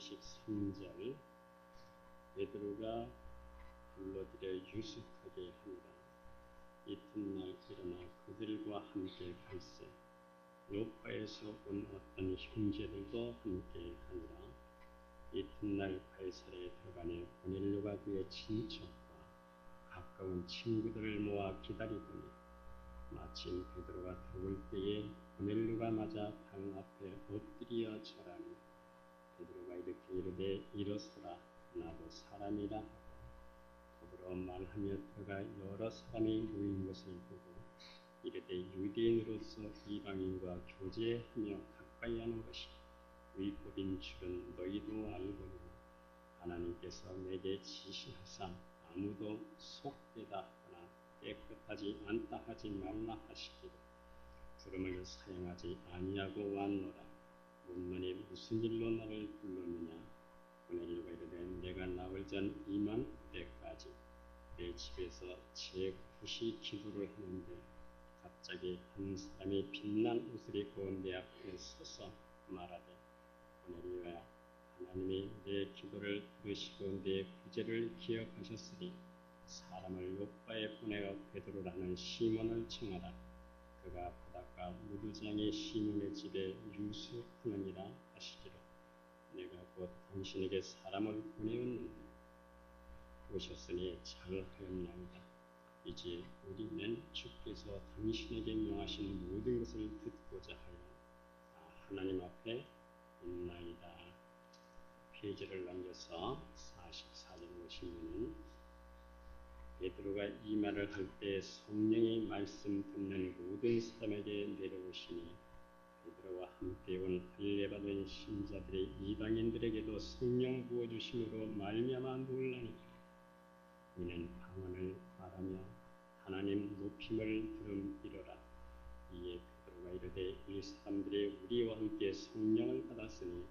23절 베드로가 불러들여 유숙하게 하니라. 이튿날 일어나 그들과 함께 갈새 요파에서 온 어떤 형제들도 함께 가니라. 이튿날 가이사랴에 들어가니 고넬료가 그의 친척과 가까운 친구들을 모아 기다리더니 마침 베드로가 들어올 때에 고넬료가 맞아 방 앞에 엎드려 절하니 베드로가 이렇게 이르되 일어서라 나도 사람이라 하고 더불어 말하며 들어가 여러 사람이 모인 것을 보고 이르되 유대인으로서 이방인과 교제하며 가까이 하는 것이 위법인 줄은 너희도 알거니와 하나님께서 내게 지시하사 아무도 속되다 하거나 깨끗하지 않다 하지 말라 하시기로 부름을 사용하지 아니하고 왔노라. 묻노니 무슨 일로 나를 불렀느냐. 고넬료가 이르되 내가 나올 전 이만 때까지 내 집에서 제 굿이 기도를 했는데 갑자기 한 사람이 빛난 옷을 입고 내 앞에 서서 말하되 고넬료야 하나님이 내 기도를 들으시고 내 구제를 기억하셨으니 사람을 요파에 보내어 베드로라는 시몬을 청하라. 그가 바닷가 무두장의 시몬의 집에 유숙하느니라 하시기로 내가 곧 당신에게 사람을 보내었는데 오셨으니 잘하였나이다. 이제 우리는 주께서 당신에게 명하신 모든 것을 듣고자 하여 하나님 앞에 있나이다. 페이지를 넘겨서 44절 보시면은 베드로가 이 말을 할 때 성령이 말씀 듣는 모든 사람에게 내려오시니 베드로와 함께 온 할례받은 신자들의 이방인들에게도 성령 부어주심으로 말미암아 놀라니 이는 방언을 말하며 하나님 높임을 들음이러라. 이에 베드로가 이르되 이 사람들이 우리와 함께 성령을 받았으니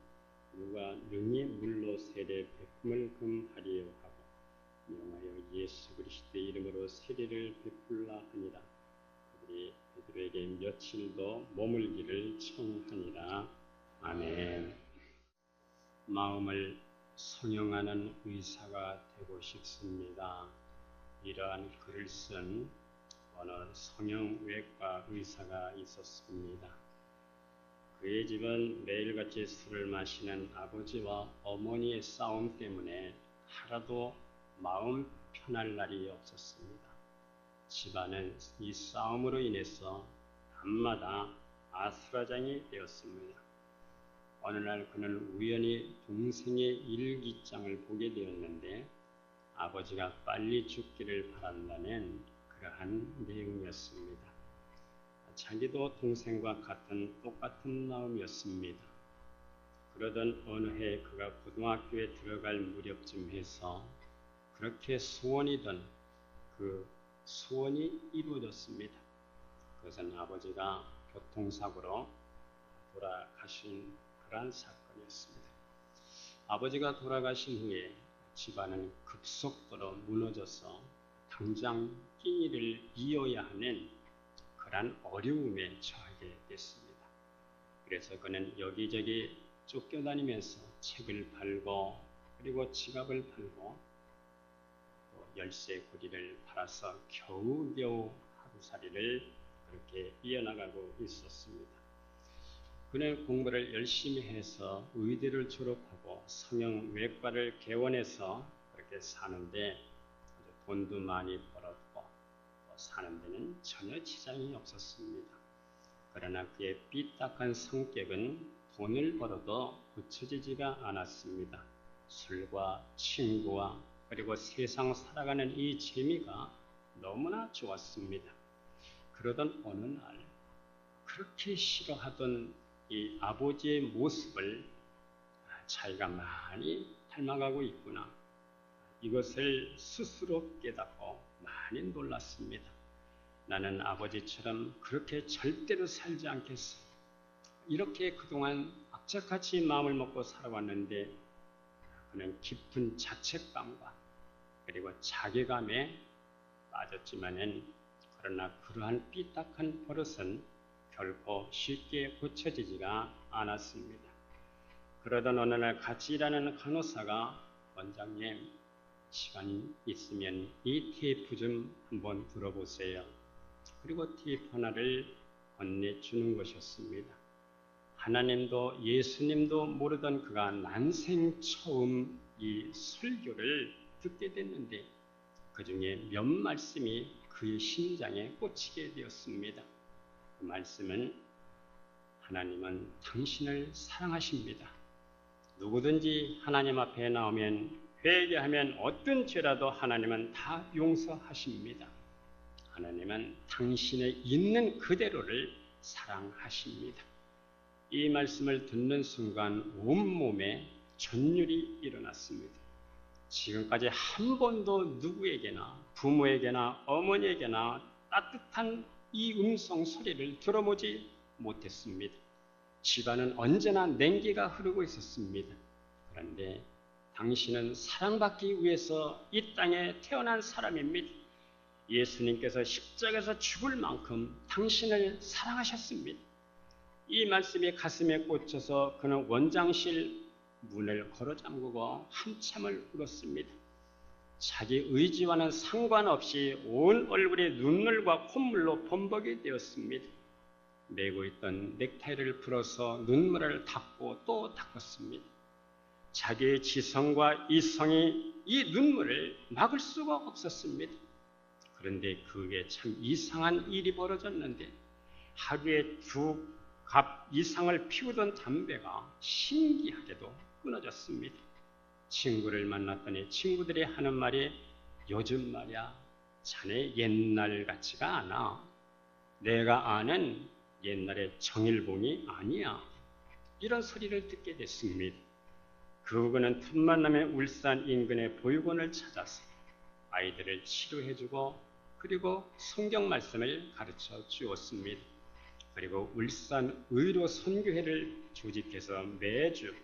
누가 능히 물로 세례 베품을 금하리요 하고 명하여 예수 그리스도의 이름으로 세례를 베풀라 하니라. 그들이 베드로에게 며칠도 머물기를 청하니라. 아멘. 마음을 성형하는 의사가 되고 싶습니다. 이러한 글을 쓴 어느 성형외과 의사가 있었습니다. 그의 집은 매일같이 술을 마시는 아버지와 어머니의 싸움 때문에 하나도 마음 편할 날이 없었습니다. 집안은 이 싸움으로 인해서 밤마다 아수라장이 되었습니다. 어느 날 그는 우연히 동생의 일기장을 보게 되었는데 아버지가 빨리 죽기를 바란다는 그러한 내용이었습니다. 자기도 동생과 똑같은 마음이었습니다. 그러던 어느 해 그가 고등학교에 들어갈 무렵쯤 해서 그렇게 소원이던 그 소원이 이루어졌습니다. 그것은 아버지가 교통사고로 돌아가신 그러한 사건이었습니다. 아버지가 돌아가신 후에 집안은 급속도로 무너져서 당장 끼니를 이어야 하는 그러한 어려움에 처하게 됐습니다. 그래서 그는 여기저기 쫓겨다니면서 책을 팔고 그리고 지갑을 팔고 열쇠고리를 팔아서 겨우겨우 하루살이를 그렇게 이어나가고 있었습니다. 그는 공부를 열심히 해서 의대를 졸업하고 성형외과를 개원해서 그렇게 사는데 돈도 많이 벌었고 사는 데는 전혀 지장이 없었습니다. 그러나 그의 삐딱한 성격은 돈을 벌어도 고쳐지지가 않았습니다. 술과 친구와 그리고 세상 살아가는 이 재미가 너무나 좋았습니다. 그러던 어느 날 그렇게 싫어하던 이 아버지의 모습을 자기가 많이 닮아가고 있구나. 이것을 스스로 깨닫고 많이 놀랐습니다. 나는 아버지처럼 그렇게 절대로 살지 않겠어. 이렇게 그동안 악착같이 마음을 먹고 살아왔는데 그는 깊은 자책감과 그리고 자괴감에 빠졌지만은 그러나 그러한 삐딱한 버릇은 결코 쉽게 고쳐지지가 않았습니다. 그러던 어느 날 같이 일하는 간호사가 원장님 시간 있으면 이 테이프 좀 한번 들어보세요. 그리고 테이프 하나를 건네주는 것이었습니다. 하나님도 예수님도 모르던 그가 난생 처음 이 설교를 듣게 됐는데 그 중에 몇 말씀이 그의 심장에 꽂히게 되었습니다. 그 말씀은 하나님은 당신을 사랑하십니다. 누구든지 하나님 앞에 나오면 회개하면 어떤 죄라도 하나님은 다 용서하십니다. 하나님은 당신의 있는 그대로를 사랑하십니다. 이 말씀을 듣는 순간 온몸에 전율이 일어났습니다. 지금까지 한 번도 누구에게나 부모에게나 어머니에게나 따뜻한 이 음성 소리를 들어보지 못했습니다. 집안은 언제나 냉기가 흐르고 있었습니다. 그런데 당신은 사랑받기 위해서 이 땅에 태어난 사람입니다. 예수님께서 십자가에서 죽을 만큼 당신을 사랑하셨습니다. 이 말씀이 가슴에 꽂혀서 그는 원장실 문을 걸어 잠그고 한참을 울었습니다. 자기 의지와는 상관없이 온 얼굴이 눈물과 콧물로 범벅이 되었습니다. 메고 있던 넥타이를 풀어서 눈물을 닦고 또 닦았습니다. 자기의 지성과 이성이 이 눈물을 막을 수가 없었습니다. 그런데 그게 참 이상한 일이 벌어졌는데 하루에 2갑 이상을 피우던 담배가 신기하게도 끊어졌습니다. 친구를 만났더니 친구들이 하는 말이 요즘 말이야 자네 옛날 같지가 않아. 내가 아는 옛날의 정일봉이 아니야. 이런 소리를 듣게 됐습니다. 그분은 틈만 나면 울산 인근의 보육원을 찾아서 아이들을 치료해주고 그리고 성경 말씀을 가르쳐 주었습니다. 그리고 울산 의료 선교회를 조직해서 매주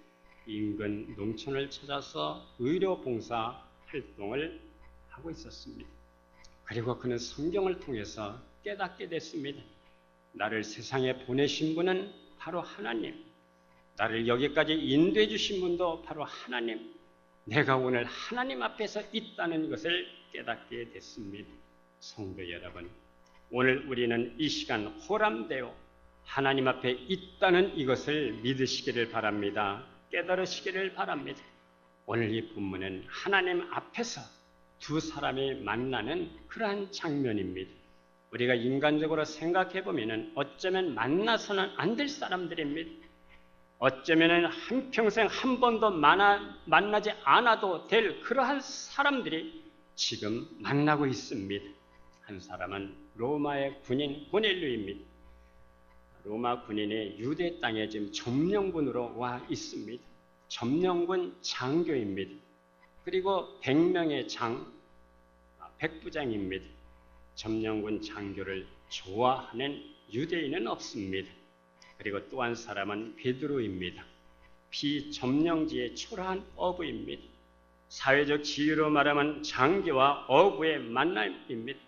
인근 농촌을 찾아서 의료 봉사 활동을 하고 있었습니다. 그리고 그는 성경을 통해서 깨닫게 됐습니다. 나를 세상에 보내신 분은 바로 하나님, 나를 여기까지 인도해 주신 분도 바로 하나님, 내가 오늘 하나님 앞에서 있다는 것을 깨닫게 됐습니다. 성도 여러분, 오늘 우리는 이 시간 호람되어 하나님 앞에 있다는 이것을 믿으시기를 바랍니다. 깨달으시기를 바랍니다. 오늘 이 본문은 하나님 앞에서 두 사람이 만나는 그러한 장면입니다. 우리가 인간적으로 생각해 보면 어쩌면 만나서는 안 될 사람들입니다. 어쩌면 한평생 한 번도 만나지 않아도 될 그러한 사람들이 지금 만나고 있습니다. 한 사람은 로마의 군인 고넬료입니다. 로마 군인이 유대 땅에 지금 점령군으로 와 있습니다. 점령군 장교입니다. 그리고 100명의 백부장입니다. 점령군 장교를 좋아하는 유대인은 없습니다. 그리고 또 한 사람은 베드로입니다. 비점령지의 초라한 어부입니다. 사회적 지위로 말하면 장교와 어부의 만남입니다.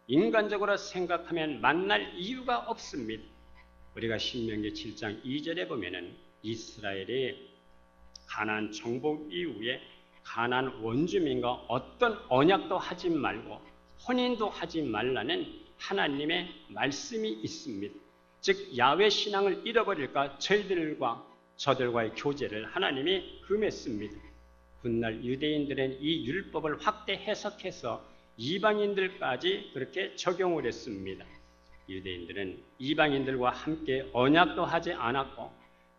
인간적으로 생각하면 만날 이유가 없습니다. 우리가 신명기 7장 2절에 보면은 이스라엘이 가나안 정복 이후에 가나안 원주민과 어떤 언약도 하지 말고 혼인도 하지 말라는 하나님의 말씀이 있습니다. 즉 야훼 신앙을 잃어버릴까 저들과의 교제를 하나님이 금했습니다. 훗날 유대인들은 이 율법을 확대 해석해서 이방인들까지 그렇게 적용을 했습니다. 유대인들은 이방인들과 함께 언약도 하지 않았고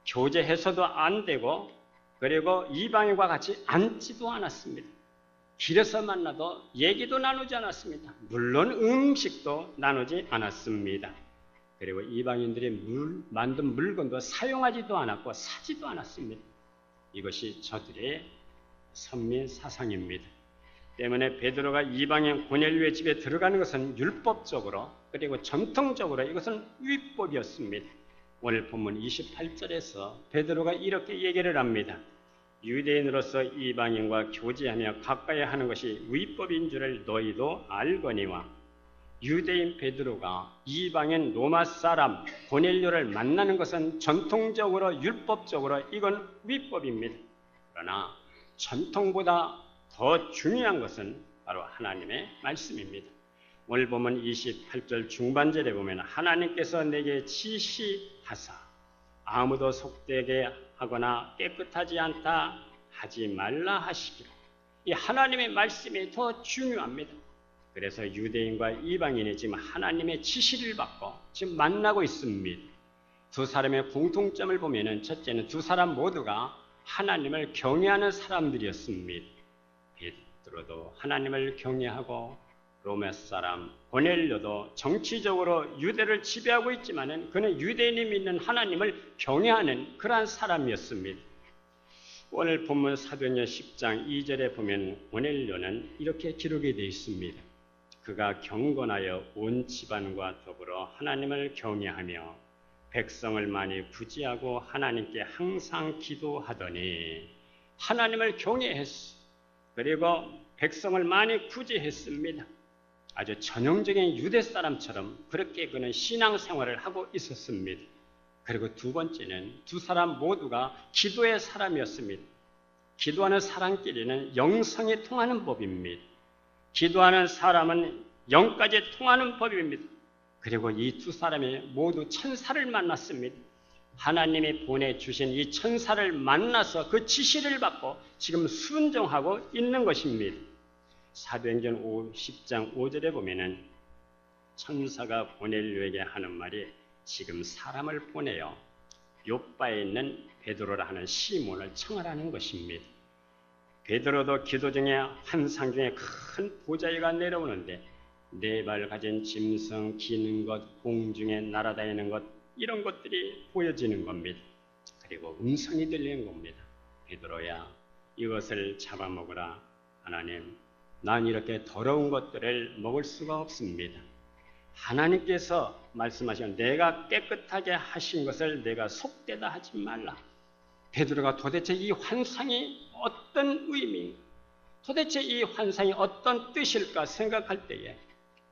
교제해서도 안 되고 그리고 이방인과 같이 앉지도 않았습니다. 길에서 만나도 얘기도 나누지 않았습니다. 물론 음식도 나누지 않았습니다. 그리고 이방인들이 만든 물건도 사용하지도 않았고 사지도 않았습니다. 이것이 저들의 선민 사상입니다. 때문에 베드로가 이방인 고넬료의 집에 들어가는 것은 율법적으로 그리고 전통적으로 이것은 위법이었습니다. 오늘 본문 28절에서 베드로가 이렇게 얘기를 합니다. 유대인으로서 이방인과 교제하며 가까이 하는 것이 위법인 줄을 너희도 알거니와 유대인 베드로가 이방인 로마 사람 고넬료를 만나는 것은 전통적으로 율법적으로 이건 위법입니다. 그러나 전통보다 더 중요한 것은 바로 하나님의 말씀입니다. 오늘 보면 28절 중반절에 보면 하나님께서 내게 지시하사 아무도 속되게 하거나 깨끗하지 않다 하지 말라 하시기로. 이 하나님의 말씀이 더 중요합니다. 그래서 유대인과 이방인이 지금 하나님의 지시를 받고 지금 만나고 있습니다. 두 사람의 공통점을 보면은 첫째는 두 사람 모두가 하나님을 경외하는 사람들이었습니다. 베드로도 하나님을 경외하고 로마 사람 고넬료도 정치적으로 유대를 지배하고 있지만은 그는 유대인이 믿는 하나님을 경외하는 그러한 사람이었습니다. 오늘 본문 사도행전 10장 2절에 보면 고넬료는 이렇게 기록이 되어 있습니다. 그가 경건하여 온 집안과 더불어 하나님을 경외하며 백성을 많이 구제하고 하나님께 항상 기도하더니 하나님을 경외했어. 그리고 백성을 많이 구제했습니다. 아주 전형적인 유대 사람처럼 그렇게 그는 신앙생활을 하고 있었습니다. 그리고 두 번째는 두 사람 모두가 기도의 사람이었습니다. 기도하는 사람끼리는 영성이 통하는 법입니다. 기도하는 사람은 영까지 통하는 법입니다. 그리고 이 두 사람이 모두 천사를 만났습니다. 하나님이 보내주신 이 천사를 만나서 그 지시를 받고 지금 순종하고 있는 것입니다. 사도행전 10장 5절에 보면은 천사가 고넬료에게 하는 말이 지금 사람을 보내어 욥바에 있는 베드로라 하는 시몬을 청하라는 것입니다. 베드로도 기도 중에 환상 중에 큰 보자기가 내려오는데 네 발 가진 짐승, 기는 것, 공중에 날아다니는 것 이런 것들이 보여지는 겁니다. 그리고 음성이 들리는 겁니다. 베드로야 이것을 잡아먹으라. 하나님 난 이렇게 더러운 것들을 먹을 수가 없습니다. 하나님께서 말씀하신 내가 깨끗하게 하신 것을 내가 속되다 하지 말라. 베드로가 도대체 이 환상이 어떤 의미, 도대체 이 환상이 어떤 뜻일까 생각할 때에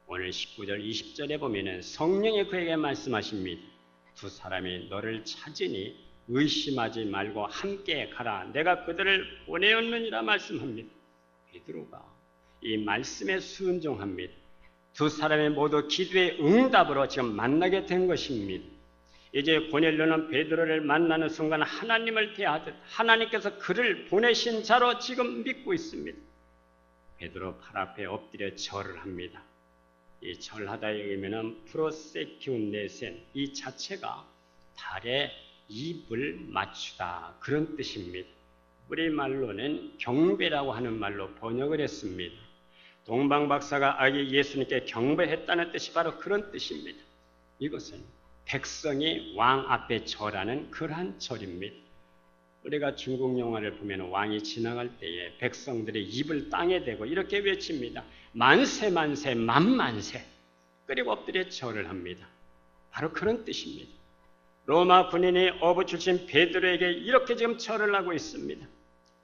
오늘 19절 20절에 보면은 성령이 그에게 말씀하십니다. 두 사람이 너를 찾으니 의심하지 말고 함께 가라. 내가 그들을 보내었느니라 말씀합니다. 베드로가 이 말씀에 순종합니다. 두 사람이 모두 기도의 응답으로 지금 만나게 된 것입니다. 이제 고넬료는 베드로를 만나는 순간 하나님을 대하듯 하나님께서 그를 보내신 자로 지금 믿고 있습니다. 베드로 팔 앞에 엎드려 절을 합니다. 이 절하다에 의하면 프로세키운 네센 이 자체가 달에 입을 맞추다 그런 뜻입니다. 우리말로는 경배라고 하는 말로 번역을 했습니다. 동방 박사가 아기 예수님께 경배했다는 뜻이 바로 그런 뜻입니다. 이것은 백성이 왕 앞에 절하는 그러한 절입니다. 우리가 중국 영화를 보면 왕이 지나갈 때에 백성들의 입을 땅에 대고 이렇게 외칩니다. 만세 만세 만만세. 그리고 엎드려 절을 합니다. 바로 그런 뜻입니다. 로마 군인이 어부 출신 베드로에게 이렇게 지금 절을 하고 있습니다.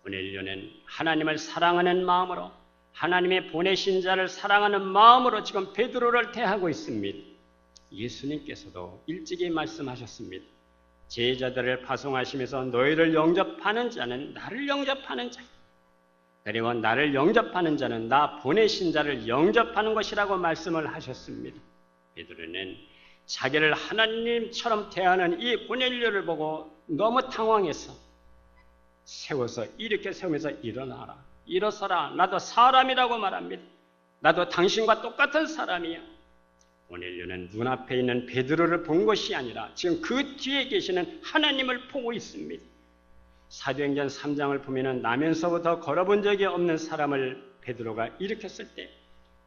고넬료는 하나님을 사랑하는 마음으로 하나님의 보내신 자를 사랑하는 마음으로 지금 베드로를 대하고 있습니다. 예수님께서도 일찍이 말씀하셨습니다. 제자들을 파송하시면서 너희를 영접하는 자는 나를 영접하는 자이다. 그리고 나를 영접하는 자는 나 보내신 자를 영접하는 것이라고 말씀을 하셨습니다. 베드로는 자기를 하나님처럼 대하는 이 고넬료를 보고 너무 당황해서 세워서 이렇게 세우면서 일어나라. 일어서라. 나도 사람이라고 말합니다. 나도 당신과 똑같은 사람이야. 고넬료는 눈앞에 있는 베드로를 본 것이 아니라 지금 그 뒤에 계시는 하나님을 보고 있습니다. 사도행전 3장을 보면 나면서부터 걸어본 적이 없는 사람을 베드로가 일으켰을 때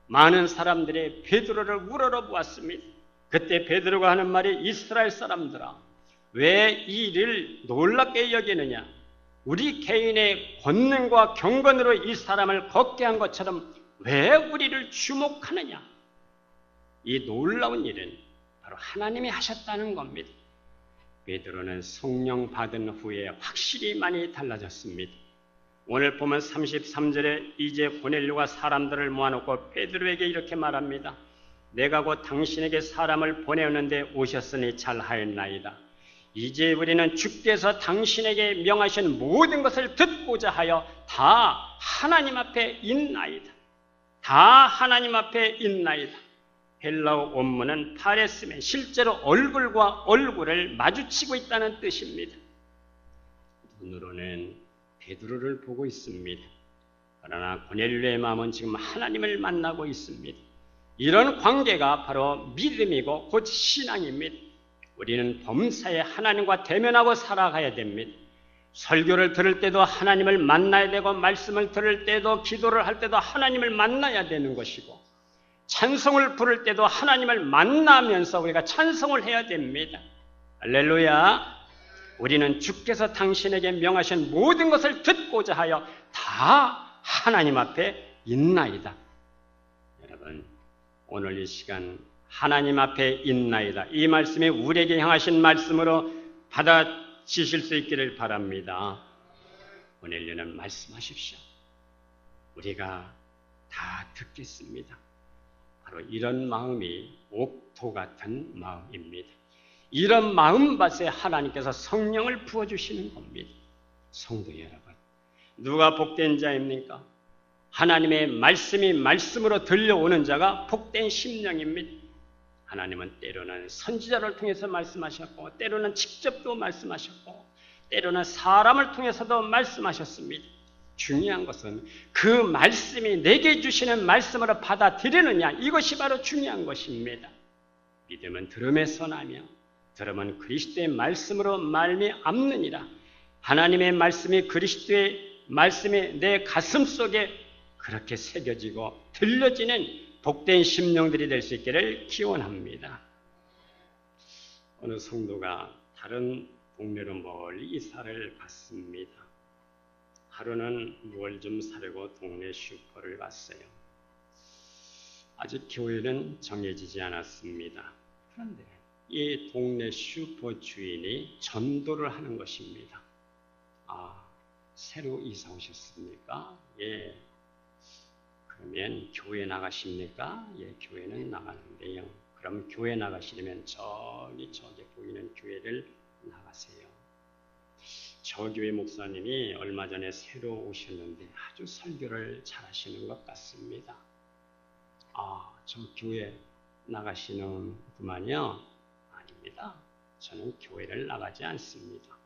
많은 사람들이 베드로를 우러러보았습니다. 그때 베드로가 하는 말이 이스라엘 사람들아 왜 이 일을 놀랍게 여기느냐. 우리 개인의 권능과 경건으로 이 사람을 걷게 한 것처럼 왜 우리를 주목하느냐. 이 놀라운 일은 바로 하나님이 하셨다는 겁니다. 베드로는 성령 받은 후에 확실히 많이 달라졌습니다. 오늘 보면 33절에 이제 고넬료가 사람들을 모아놓고 베드로에게 이렇게 말합니다. 내가 곧 당신에게 사람을 보내었는데 오셨으니 잘하였나이다. 이제 우리는 주께서 당신에게 명하신 모든 것을 듣고자 하여 다 하나님 앞에 있나이다. 다 하나님 앞에 있나이다. 헬라어 원문은 파레스면 실제로 얼굴과 얼굴을 마주치고 있다는 뜻입니다. 눈으로는 베드로를 보고 있습니다. 그러나 고넬료의 마음은 지금 하나님을 만나고 있습니다. 이런 관계가 바로 믿음이고 곧 신앙입니다. 우리는 범사에 하나님과 대면하고 살아가야 됩니다. 설교를 들을 때도 하나님을 만나야 되고 말씀을 들을 때도 기도를 할 때도 하나님을 만나야 되는 것이고 찬송을 부를 때도 하나님을 만나면서 우리가 찬송을 해야 됩니다. 할렐루야. 우리는 주께서 당신에게 명하신 모든 것을 듣고자 하여 다 하나님 앞에 있나이다. 여러분, 오늘 이 시간 하나님 앞에 있나이다. 이 말씀이 우리에게 향하신 말씀으로 받아지실 수 있기를 바랍니다. 고넬료는 말씀하십시오. 우리가 다 듣겠습니다. 바로 이런 마음이 옥토 같은 마음입니다. 이런 마음밭에 하나님께서 성령을 부어주시는 겁니다. 성도 여러분, 누가 복된 자입니까? 하나님의 말씀이 말씀으로 들려오는 자가 복된 심령입니다. 하나님은 때로는 선지자를 통해서 말씀하셨고 때로는 직접도 말씀하셨고 때로는 사람을 통해서도 말씀하셨습니다. 중요한 것은 그 말씀이 내게 주시는 말씀으로 받아들이느냐, 이것이 바로 중요한 것입니다. 믿음은 들음에서 나며 들음은 그리스도의 말씀으로 말미암느니라. 하나님의 말씀이 그리스도의 말씀이 내 가슴 속에 그렇게 새겨지고 들려지는 복된 심령들이 될 수 있기를 기원합니다. 어느 성도가 다른 동네로 멀리 이사를 갔습니다. 하루는 뭘 좀 사려고 동네 슈퍼를 갔어요. 아직 교회는 정해지지 않았습니다. 그런데 이 동네 슈퍼 주인이 전도를 하는 것입니다. 아, 새로 이사 오셨습니까? 예. 그러면 교회 나가십니까? 예, 교회는 나가는데요. 그럼 교회 나가시려면 저기 보이는 교회를 나가세요. 저 교회 목사님이 얼마 전에 새로 오셨는데 아주 설교를 잘하시는 것 같습니다. 아, 저 교회 나가시는구만요. 아닙니다. 저는 교회를 나가지 않습니다.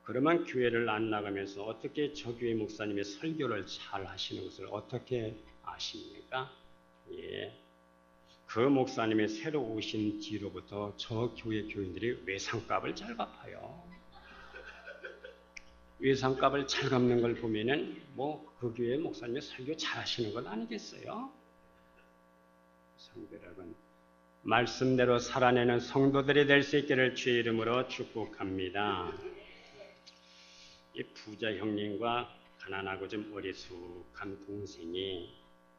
그러면 교회를 안 나가면서 어떻게 저 교회 목사님의 설교를 잘 하시는 것을 어떻게 아십니까? 예. 그 목사님이 새로 오신 뒤로부터 저 교회 교인들이 외상값을 잘 갚아요. 외상값을 잘 갚는 걸 보면은 그 교회 목사님이 설교 잘 하시는 건 아니겠어요? 성도 여러분, 말씀대로 살아내는 성도들이 될 수 있기를 주의 이름으로 축복합니다. 이 부자 형님과 가난하고 좀 어리숙한 동생이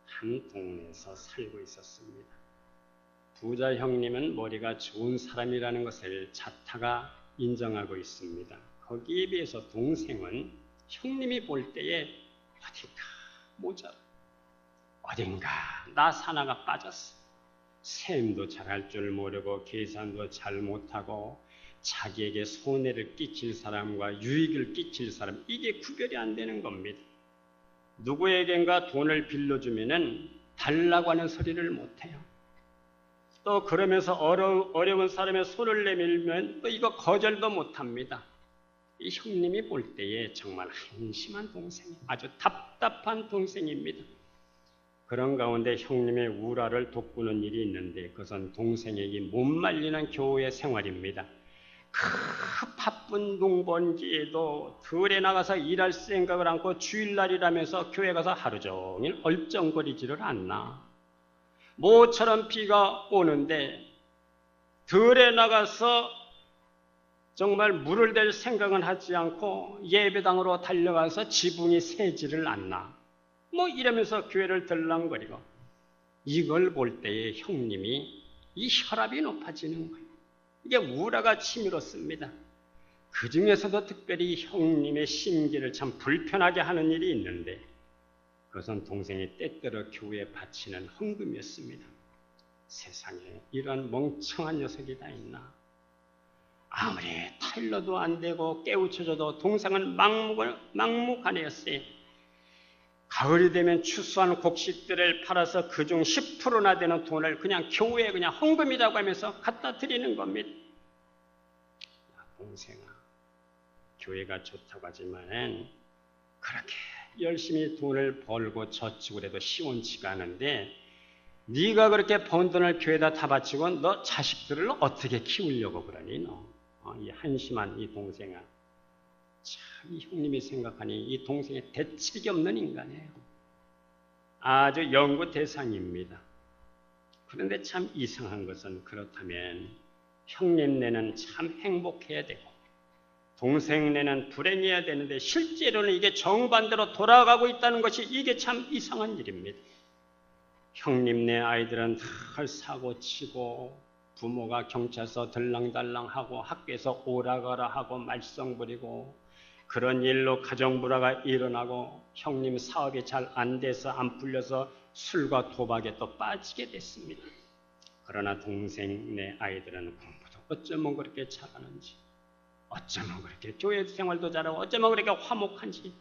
한 동네에서 살고 있었습니다. 부자 형님은 머리가 좋은 사람이라는 것을 자타가 인정하고 있습니다. 거기에 비해서 동생은 형님이 볼 때에 어딘가 모자라, 어딘가 나 사나가 빠졌어. 셈도 잘할 줄 모르고 계산도 잘 못하고 자기에게 손해를 끼칠 사람과 유익을 끼칠 사람, 이게 구별이 안 되는 겁니다. 누구에겐가 돈을 빌려주면은 달라고 하는 소리를 못해요. 또 그러면서 어려운 사람의 손을 내밀면 또 이거 거절도 못합니다. 이 형님이 볼 때에 정말 한심한 동생이, 아주 답답한 동생입니다. 그런 가운데 형님의 우라를 돋구는 일이 있는데 그것은 동생에게 못 말리는 교회 생활입니다. 그 바쁜 농번기에도 들에 나가서 일할 생각을 않고 주일날이라면서 교회 가서 하루 종일 얼쩡거리지를 않나. 모처럼 비가 오는데 들에 나가서 정말 물을 댈 생각은 하지 않고 예배당으로 달려가서 지붕이 새지를 않나. 이러면서 교회를 들랑거리고, 이걸 볼 때에 형님이 이 혈압이 높아지는 거예요. 이게 우라가 치밀었습니다. 그 중에서도 특별히 형님의 심기를 참 불편하게 하는 일이 있는데 그것은 동생이 때때로 교회에 바치는 헌금이었습니다. 세상에 이런 멍청한 녀석이 다 있나? 아무리 타일러도 안 되고 깨우쳐줘도 동생은 막무가내였어요. 가을이 되면 추수한 곡식들을 팔아서 그중 10%나 되는 돈을 그냥 교회에 그냥 헌금이라고 하면서 갖다 드리는 겁니다. 동생아, 교회가 좋다고 하지만은 그렇게 열심히 돈을 벌고 저축을 해도 시원치가 않은데 네가 그렇게 번 돈을 교회에다 다 바치고 너 자식들을 어떻게 키우려고 그러니 너? 이 한심한 이 동생아. 참 이 형님이 생각하니 이 동생의 대책이 없는 인간이에요. 아주 연구 대상입니다. 그런데 참 이상한 것은 그렇다면 형님네는 참 행복해야 되고 동생네는 불행해야 되는데 실제로는 이게 정반대로 돌아가고 있다는 것이 이게 참 이상한 일입니다. 형님네 아이들은 늘 사고치고 부모가 경찰서 들랑달랑하고 학교에서 오라가라 하고 말썽 부리고 그런 일로 가정불화가 일어나고 형님 사업이 잘 안 돼서 안 풀려서 술과 도박에 또 빠지게 됐습니다. 그러나 동생네 아이들은 공부도 어쩌면 그렇게 잘하는지 어쩌면 그렇게 교회 생활도 잘하고 어쩌면 그렇게 화목한지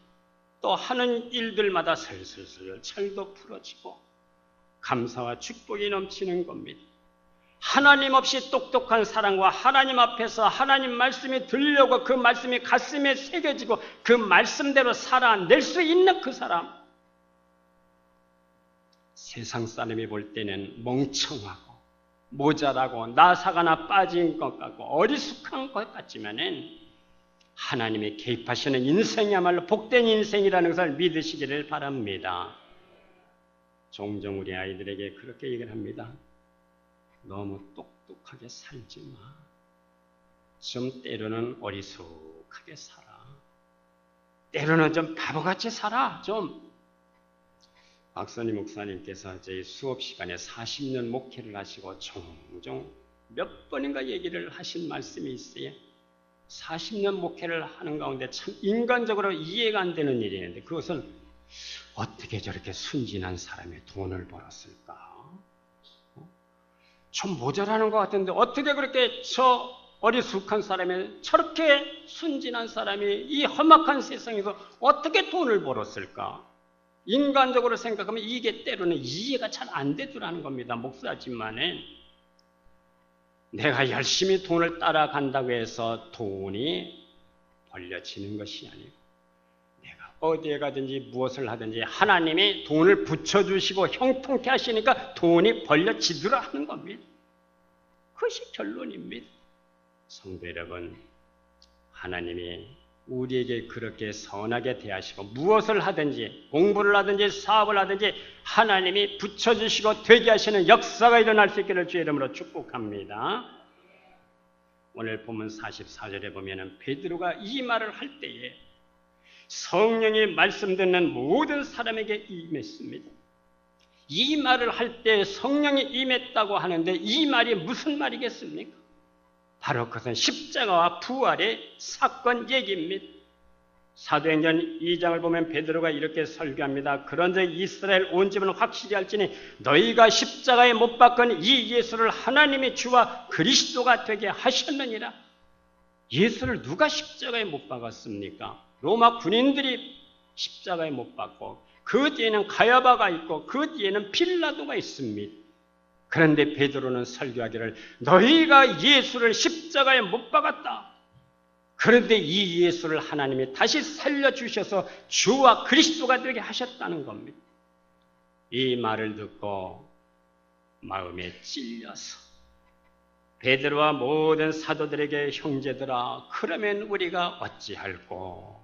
또 하는 일들마다 슬슬슬 철도 풀어지고 감사와 축복이 넘치는 겁니다. 하나님 없이 똑똑한 사람과 하나님 앞에서 하나님 말씀이 들려고 그 말씀이 가슴에 새겨지고 그 말씀대로 살아낼 수 있는 그 사람, 세상 사람이 볼 때는 멍청하고 모자라고 나사가 나 빠진 것 같고 어리숙한 것 같지만은 하나님이 개입하시는 인생이야말로 복된 인생이라는 것을 믿으시기를 바랍니다. 종종 우리 아이들에게 그렇게 얘기를 합니다. 너무 똑똑하게 살지 마. 좀 때로는 어리숙하게 살아. 때로는 좀 바보같이 살아. 좀. 박선희 목사님께서 저희 수업 시간에 40년 목회를 하시고 종종 몇 번인가 얘기를 하신 말씀이 있어요. 40년 목회를 하는 가운데 참 인간적으로 이해가 안 되는 일이 있는데 그것은 어떻게 저렇게 순진한 사람이 돈을 벌었을까? 좀 모자라는 것 같은데 어떻게 그렇게 저 어리숙한 사람이 저렇게 순진한 사람이 이 험악한 세상에서 어떻게 돈을 벌었을까? 인간적으로 생각하면 이게 때로는 이해가 잘 안 되더라는 겁니다. 목사지만은 내가 열심히 돈을 따라간다고 해서 돈이 벌려지는 것이 아니고 내가 어디에 가든지 무엇을 하든지 하나님이 돈을 붙여주시고 형통케 하시니까 돈이 벌려지더라 하는 겁니다. 그것이 결론입니다. 성도 여러분, 하나님이 우리에게 그렇게 선하게 대하시고 무엇을 하든지 공부를 하든지 사업을 하든지 하나님이 붙여주시고 되게 하시는 역사가 일어날 수 있기를 주의 이름으로 축복합니다. 오늘 본문 44절에 보면 베드로가 이 말을 할 때에 성령이 말씀 듣는 모든 사람에게 임했습니다. 이 말을 할 때 성령이 임했다고 하는데 이 말이 무슨 말이겠습니까? 바로 그것은 십자가와 부활의 사건 얘기입니다. 사도행전 2장을 보면 베드로가 이렇게 설교합니다. 그런즉 이스라엘 온 집은 확실히 할지니 너희가 십자가에 못 박은 이 예수를 하나님의 주와 그리스도가 되게 하셨느니라. 예수를 누가 십자가에 못 박았습니까? 로마 군인들이 십자가에 못 박고 그 뒤에는 가야바가 있고 그 뒤에는 빌라도가 있습니다. 그런데 베드로는 설교하기를 너희가 예수를 십자가에 못 박았다. 그런데 이 예수를 하나님이 다시 살려주셔서 주와 그리스도가 되게 하셨다는 겁니다. 이 말을 듣고 마음에 찔려서 베드로와 모든 사도들에게 형제들아 그러면 우리가 어찌할꼬?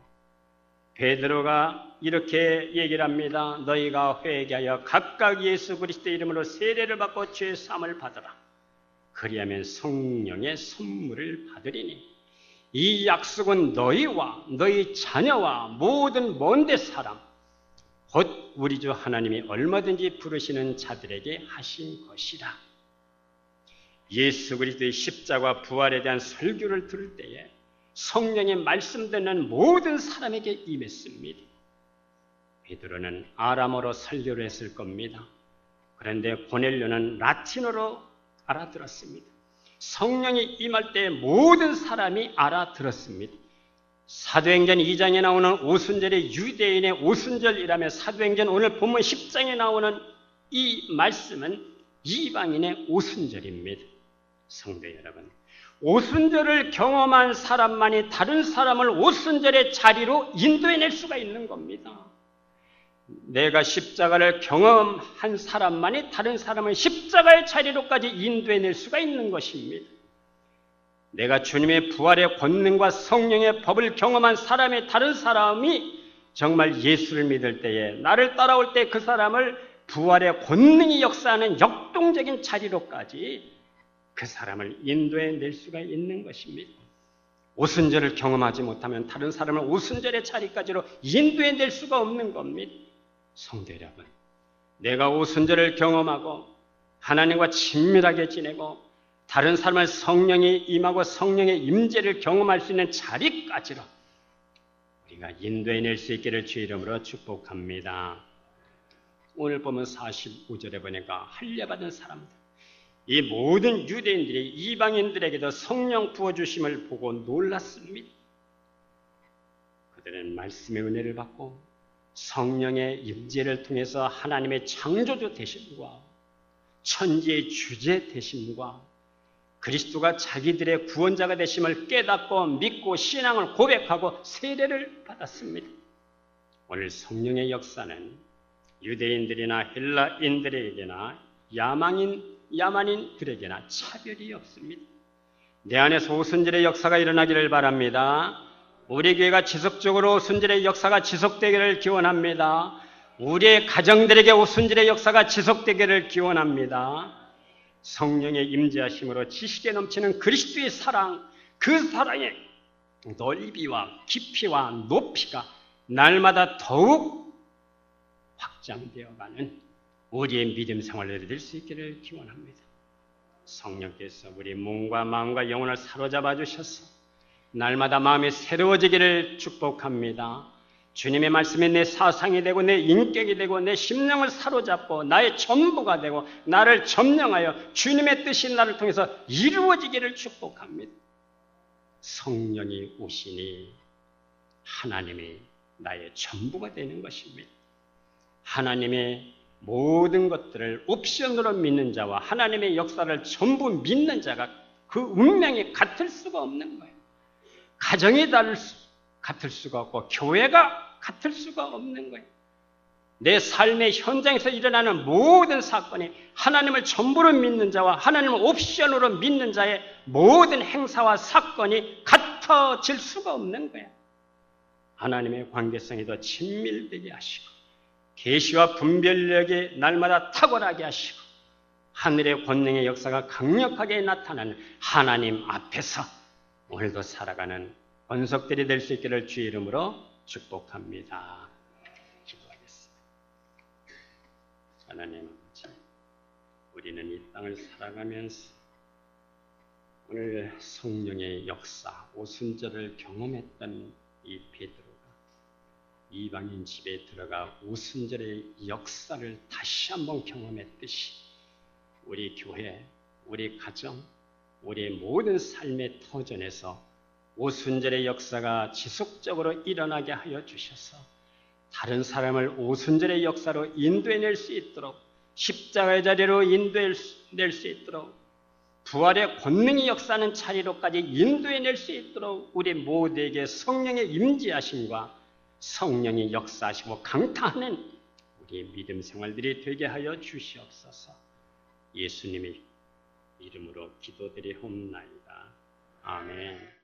베드로가 이렇게 얘기를 합니다. 너희가 회개하여 각각 예수 그리스도 이름으로 세례를 받고 죄 사함을 받으라. 그리하면 성령의 선물을 받으리니 이 약속은 너희와 너희 자녀와 모든 먼데 사람 곧 우리 주 하나님이 얼마든지 부르시는 자들에게 하신 것이라. 예수 그리스도의 십자가 부활에 대한 설교를 들을 때에 성령의 말씀 듣는 모든 사람에게 임했습니다. 베드로는 아람어로 설교를 했을 겁니다. 그런데 고넬료는 라틴어로 알아들었습니다. 성령이 임할 때 모든 사람이 알아들었습니다. 사도행전 2장에 나오는 오순절이 유대인의 오순절이라며 사도행전 오늘 본문 10장에 나오는 이 말씀은 이방인의 오순절입니다. 성도 여러분, 오순절을 경험한 사람만이 다른 사람을 오순절의 자리로 인도해낼 수가 있는 겁니다. 내가 십자가를 경험한 사람만이 다른 사람을 십자가의 자리로까지 인도해낼 수가 있는 것입니다. 내가 주님의 부활의 권능과 성령의 법을 경험한 사람의 다른 사람이 정말 예수를 믿을 때에 나를 따라올 때 그 사람을 부활의 권능이 역사하는 역동적인 자리로까지 그 사람을 인도해낼 수가 있는 것입니다. 오순절을 경험하지 못하면 다른 사람을 오순절의 자리까지로 인도해낼 수가 없는 겁니다. 성도 여러분, 내가 오순절을 경험하고 하나님과 친밀하게 지내고 다른 사람을 성령이 임하고 성령의 임재를 경험할 수 있는 자리까지로 우리가 인도해낼 수 있기를 주 이름으로 축복합니다. 오늘 보면 45절에 보니까 할례받은 사람들, 이 모든 유대인들이 이방인들에게도 성령 부어주심을 보고 놀랐습니다. 그들은 말씀의 은혜를 받고 성령의 임재를 통해서 하나님의 창조주 되심과 천지의 주제 되심과 그리스도가 자기들의 구원자가 되심을 깨닫고 믿고 신앙을 고백하고 세례를 받았습니다. 오늘 성령의 역사는 유대인들이나 헬라인들에게나 야만인들에게나 차별이 없습니다. 내 안에서 오순절의 역사가 일어나기를 바랍니다. 우리 교회가 지속적으로 오순절의 역사가 지속되기를 기원합니다. 우리의 가정들에게 오순절의 역사가 지속되기를 기원합니다. 성령의 임재하심으로 지식에 넘치는 그리스도의 사랑, 그 사랑의 넓이와 깊이와 높이가 날마다 더욱 확장되어가는 우리의 믿음 생활을 누릴 수 있기를 기원합니다. 성령께서 우리 몸과 마음과 영혼을 사로잡아 주셔서 날마다 마음이 새로워지기를 축복합니다. 주님의 말씀이 내 사상이 되고 내 인격이 되고 내 심령을 사로잡고 나의 전부가 되고 나를 점령하여 주님의 뜻이 나를 통해서 이루어지기를 축복합니다. 성령이 오시니 하나님이 나의 전부가 되는 것입니다. 하나님의 모든 것들을 옵션으로 믿는 자와 하나님의 역사를 전부 믿는 자가 그 운명이 같을 수가 없는 거예요. 가정이 같을 수가 없고 교회가 같을 수가 없는 거예요. 내 삶의 현장에서 일어나는 모든 사건이 하나님을 전부로 믿는 자와 하나님을 옵션으로 믿는 자의 모든 행사와 사건이 같아질 수가 없는 거예요. 하나님의 관계성이 더 친밀되게 하시고 계시와 분별력이 날마다 탁월하게 하시고 하늘의 권능의 역사가 강력하게 나타나는 하나님 앞에서 오늘도 살아가는 권속들이 될 수 있기를 주의 이름으로 축복합니다. 기도하겠습니다. 하나님 아버지, 우리는 이 땅을 살아가면서 오늘 성령의 역사, 오순절을 경험했던 이 베드로가 이방인 집에 들어가 오순절의 역사를 다시 한번 경험했듯이 우리 교회, 우리 가정, 우리 모든 삶의 터전에서 오순절의 역사가 지속적으로 일어나게 하여 주셔서 다른 사람을 오순절의 역사로 인도해낼 수 있도록 십자가의 자리로 인도해낼 수 있도록 부활의 권능이 역사하는 자리로까지 인도해낼 수 있도록 우리 모두에게 성령의 임재하심과 성령이 역사하시고 강타하는 우리의 믿음 생활들이 되게 하여 주시옵소서. 예수님의 이름으로 기도드리옵나이다. 아멘.